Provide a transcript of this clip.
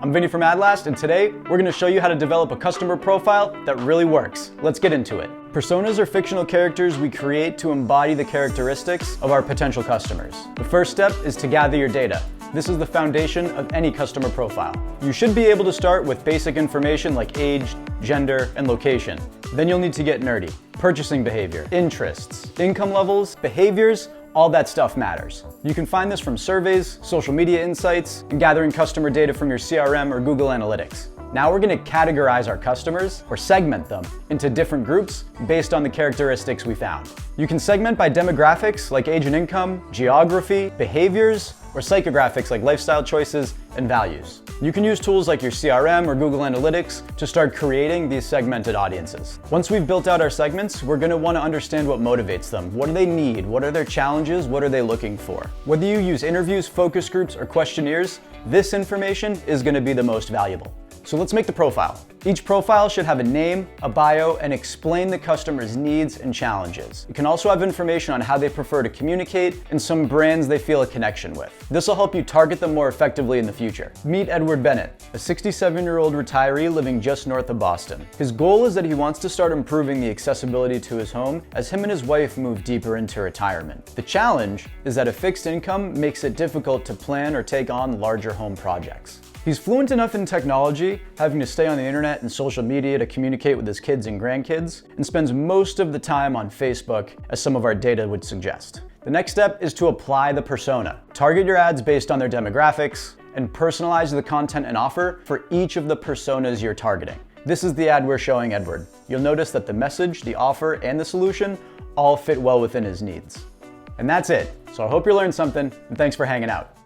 I'm Vinny from AdLast, and today we're going to show you how to develop a customer profile that really works. Let's get into it. Personas are fictional characters we create to embody the characteristics of our potential customers. The first step is to gather your data. This is the foundation of any customer profile. You should be able to start with basic information like age, gender, and location. Then you'll need to get nerdy. Purchasing behavior, interests, income levels, behaviors, all that stuff matters. You can find this from surveys, social media insights, and gathering customer data from your CRM or Google Analytics. Now we're going to categorize our customers, or segment them, into different groups based on the characteristics we found. You can segment by demographics like age and income, geography, behaviors, or psychographics like lifestyle choices and values. You can use tools like your CRM or Google Analytics to start creating these segmented audiences. Once we've built out our segments, we're going to want to understand what motivates them. What do they need? What are their challenges? What are they looking for? Whether you use interviews, focus groups, or questionnaires, this information is going to be the most valuable. So let's make the profile. Each profile should have a name, a bio, and explain the customer's needs and challenges. It can also have information on how they prefer to communicate and some brands they feel a connection with. This will help you target them more effectively in the future. Meet Edward Bennett, a 67-year-old retiree living just north of Boston. His goal is that he wants to start improving the accessibility to his home as him and his wife move deeper into retirement. The challenge is that a fixed income makes it difficult to plan or take on larger home projects. He's fluent enough in technology, having to stay on the internet and social media to communicate with his kids and grandkids, and spends most of the time on Facebook, as some of our data would suggest. The next step is to apply the persona. Target your ads based on their demographics, and personalize the content and offer for each of the personas you're targeting. This is the ad we're showing Edward. You'll notice that the message, the offer, and the solution all fit well within his needs. And that's it. So I hope you learned something, and thanks for hanging out.